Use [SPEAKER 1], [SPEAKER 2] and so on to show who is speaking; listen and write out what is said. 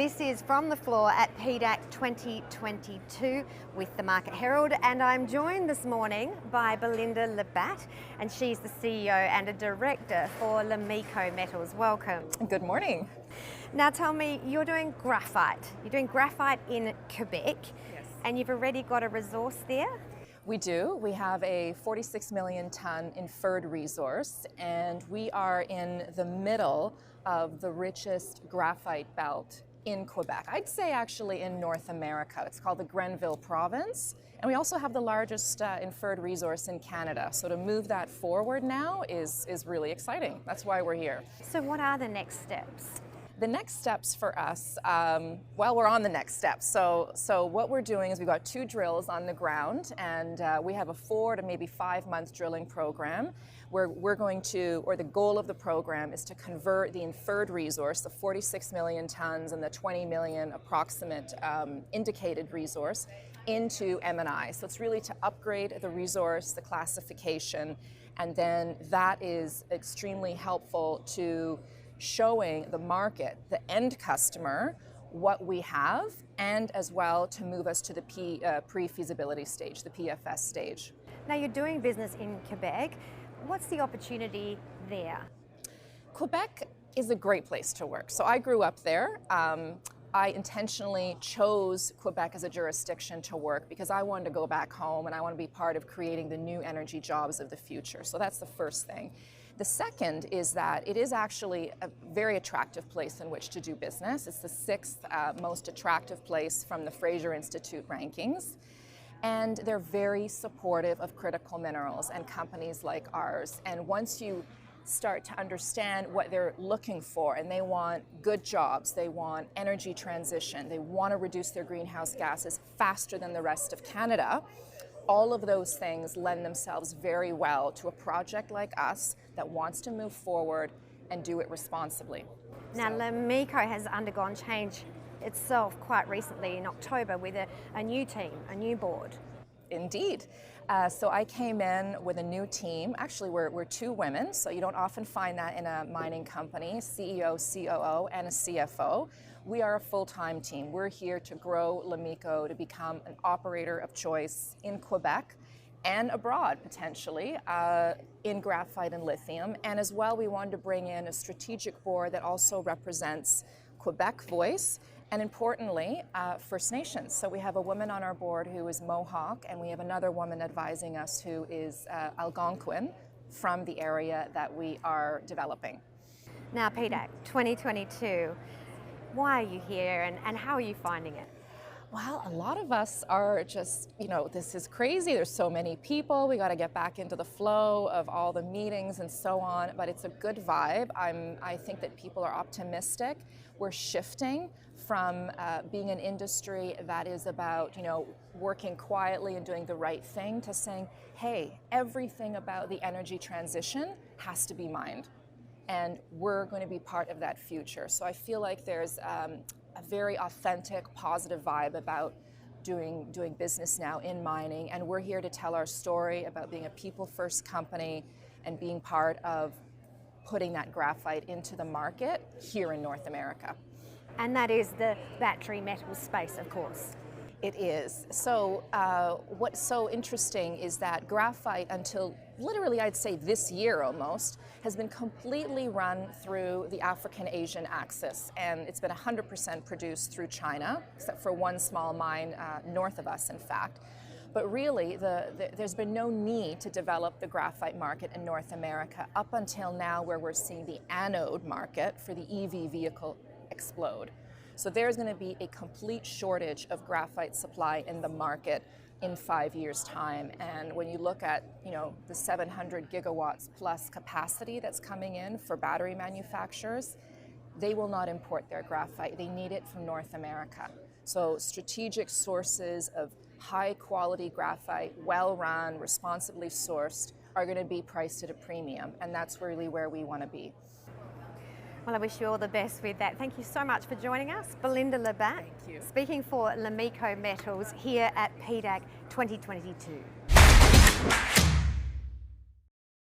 [SPEAKER 1] This is From the Floor at PDAC 2022 with the Market Herald, and I'm joined this morning by Belinda Labatte, and she's the CEO and a director for Lomiko Metals. Welcome.
[SPEAKER 2] Good morning.
[SPEAKER 1] Now tell me, you're doing graphite. You're doing graphite in Quebec,
[SPEAKER 2] Yes.
[SPEAKER 1] And you've already got a resource there?
[SPEAKER 2] We do. We have a 46 million ton inferred resource, and we are in the middle of the richest graphite belt in Quebec. I'd say actually in North America. It's called the Grenville Province, and we also have the largest inferred resource in Canada. So to move that forward now is really exciting. That's why we're here.
[SPEAKER 1] So what are the next steps?
[SPEAKER 2] The next steps for us, well, we're on the next steps. So what we're doing is we've got 2 drills on the ground, and we have a 4 to maybe 5 month drilling program where we're going to, or the goal of the program is to convert the inferred resource, the 46 million tons and the 20 million approximate indicated resource, into M&I. So it's really to upgrade the resource, the classification, and then that is extremely helpful to showing the market, the end customer, what we have, and as well to move us to the pre-feasibility stage, the PFS stage.
[SPEAKER 1] Now you're doing business in Quebec. What's the opportunity there?
[SPEAKER 2] Quebec is a great place to work. So I grew up there. I intentionally chose Quebec as a jurisdiction to work because I wanted to go back home and I want to be part of creating the new energy jobs of the future. So that's the first thing. The second is that it is actually a very attractive place in which to do business. It's the 6th most attractive place from the Fraser Institute rankings. And they're very supportive of critical minerals and companies like ours. And once you start to understand what they're looking for, and they want good jobs, they want energy transition, they want to reduce their greenhouse gases faster than the rest of Canada, all of those things lend themselves very well to a project like us that wants to move forward and do it responsibly.
[SPEAKER 1] Now, Lomiko has undergone change itself quite recently in October with a new team, a new board.
[SPEAKER 2] Indeed. So I came in with a new team. Actually, we're 2 women, so you don't often find that in a mining company, CEO, COO, and a CFO. We are a full-time team. We're here to grow Lomiko to become an operator of choice in Quebec and abroad, potentially, in graphite and lithium. And as well, we wanted to bring in a strategic board that also represents Quebec voice, and importantly, First Nations. So we have a woman on our board who is Mohawk, and we have another woman advising us who is Algonquin from the area that we are developing.
[SPEAKER 1] Now, PDAC 2022, why are you here and how are you finding it?
[SPEAKER 2] Well, a lot of us are just, this is crazy. There's so many people. We got to get back into the flow of all the meetings and so on. But it's a good vibe. I think that people are optimistic. We're shifting from being an industry that is about, working quietly and doing the right thing to saying, hey, everything about the energy transition has to be mined. And we're going to be part of that future. So I feel like there's a very authentic, positive vibe about doing business now in mining, and we're here to tell our story about being a people-first company and being part of putting that graphite into the market here in North America.
[SPEAKER 1] And that is the battery metal space, of course.
[SPEAKER 2] It is. So what's so interesting is that graphite, until literally I'd say this year almost, has been completely run through the African-Asian axis, and it's been 100% produced through China, except for one small mine north of us, in fact. But really, there's been no need to develop the graphite market in North America up until now, where we're seeing the anode market for the EV vehicle explode. So there's going to be a complete shortage of graphite supply in the market in 5 years' time. And when you look at, the 700 gigawatts plus capacity that's coming in for battery manufacturers, they will not import their graphite. They need it from North America. So strategic sources of high quality graphite, well run, responsibly sourced, are going to be priced at a premium. And that's really where we want to be.
[SPEAKER 1] Well, I wish you all the best with that. Thank you so much for joining us. Belinda Labatte,
[SPEAKER 2] Thank you.
[SPEAKER 1] Speaking for Lomiko Metals here at PDAC 2022.